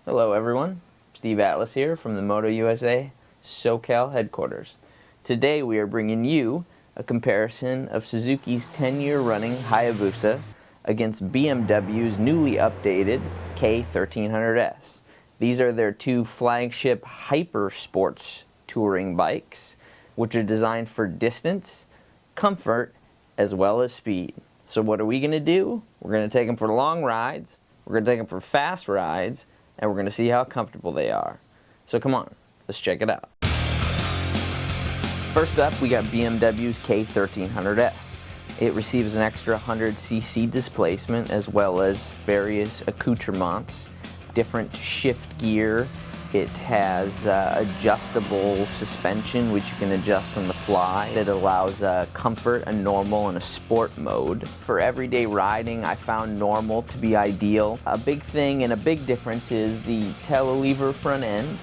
Hello everyone, Steve Atlas here from the Moto USA SoCal headquarters. Today we are bringing you a comparison of Suzuki's 10-year running Hayabusa against BMW's newly updated k1300s. These are their two flagship hyper sports touring bikes, which are designed for distance, comfort, as well as speed. So what are we going to do? We're going to take them for long rides, we're going to take them for fast rides, and we're going to see how comfortable they are. So come on, let's check it out. First up, we got BMW's k1300s. It receives an extra 100cc displacement as well as various accoutrements, different shift gear. It has adjustable suspension, which you can adjust on the fly. It allows comfort, a normal, and a sport mode. For everyday riding, I found normal to be ideal. A big thing and a big difference is the telelever front end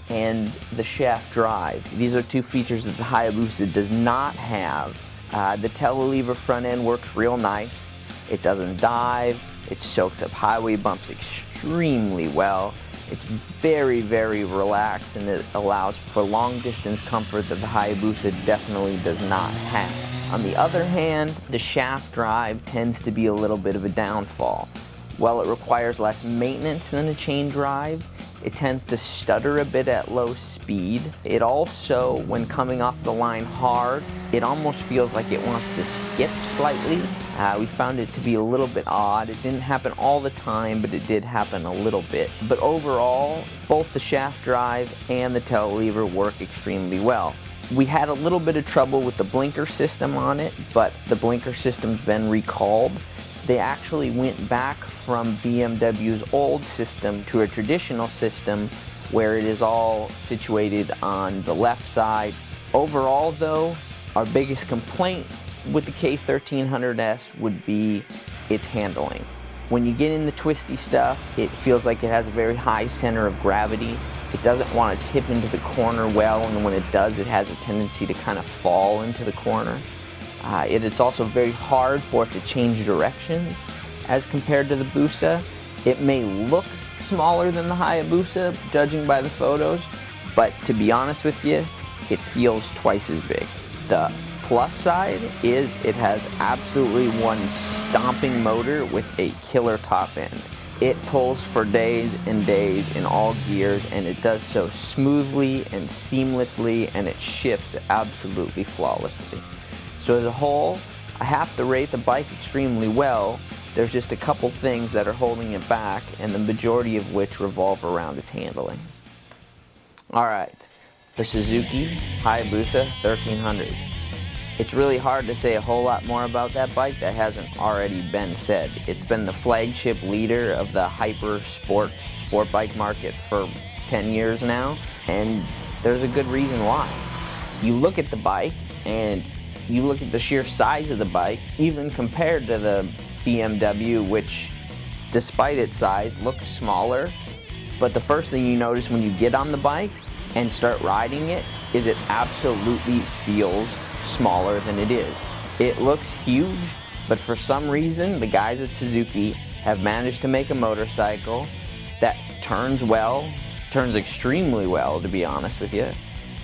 and the shaft drive. These are two features that the Hayabusa does not have. The telelever front end works real nice. It doesn't dive. It soaks up highway bumps extremely well. It's very, very relaxed, and it allows for long distance comfort that the Hayabusa definitely does not have. On the other hand, the shaft drive tends to be a little bit of a downfall. While it requires less maintenance than a chain drive, it tends to stutter a bit at low speed. It also, when coming off the line hard, it almost feels like it wants to skip slightly. We found it to be a little bit odd. It didn't happen all the time, but it did happen a little bit. But overall, both the shaft drive and the telelever work extremely well. We had a little bit of trouble with the blinker system on it, but the blinker system's been recalled. They actually went back from BMW's old system to a traditional system where it is all situated on the left side. Overall though, our biggest complaint with the k1300s would be its handling. When you get in the twisty stuff, it feels like it has a very high center of gravity. It doesn't want to tip into the corner well, and when it does, it has a tendency to kind of fall into the corner. It's also very hard for it to change directions as compared to the Busa. It may look smaller than the Hayabusa, judging by the photos, but to be honest with you, it feels twice as big. The plus side is it has absolutely one stomping motor with a killer top end. It pulls for days and days in all gears, and it does so smoothly and seamlessly, and it shifts absolutely flawlessly. So as a whole, I have to rate the bike extremely well. There's just a couple things that are holding it back, and the majority of which revolve around its handling. Alright, the Suzuki Hayabusa 1300. It's really hard to say a whole lot more about that bike that hasn't already been said. It's been the flagship leader of the hyper sport bike market for 10 years now, and there's a good reason why. You look at the bike and you look at the sheer size of the bike, even compared to the BMW, which despite its size looks smaller, but the first thing you notice when you get on the bike and start riding it is it absolutely feels smaller than it is. It looks huge, but for some reason the guys at Suzuki have managed to make a motorcycle that turns well, turns extremely well to be honest with you,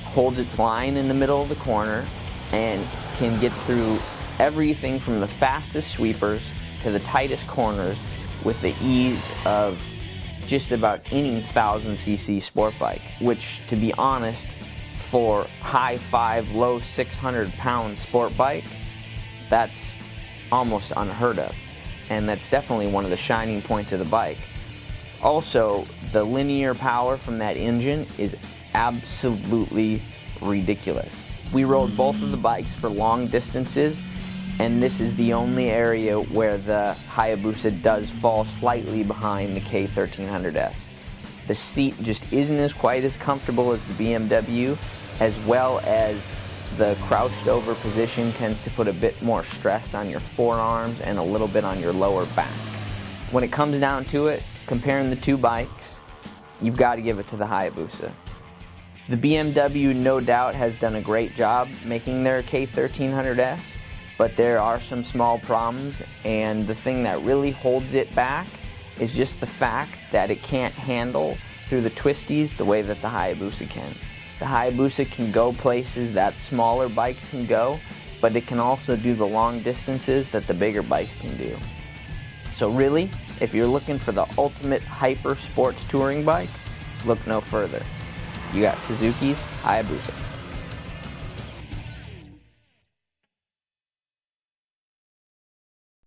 holds its line in the middle of the corner, and can get through everything from the fastest sweepers to the tightest corners with the ease of just about any 1000cc sport bike, which to be honest, for high 5, low 600 pound sport bike, that's almost unheard of. And that's definitely one of the shining points of the bike. Also, the linear power from that engine is absolutely ridiculous. We rode both of the bikes for long distances, and this is the only area where the Hayabusa does fall slightly behind the k1300s. The seat just isn't as quite as comfortable as the BMW, as well as the crouched over position tends to put a bit more stress on your forearms and a little bit on your lower back. When it comes down to it, comparing the two bikes, you've got to give it to the Hayabusa. The BMW no doubt has done a great job making their k1300s, but there are some small problems, and the thing that really holds it back is just the fact that it can't handle through the twisties the way that the Hayabusa can. The Hayabusa can go places that smaller bikes can go, but it can also do the long distances that the bigger bikes can do. So really, if you're looking for the ultimate hyper sports touring bike, look no further. You got Suzuki's Hayabusa.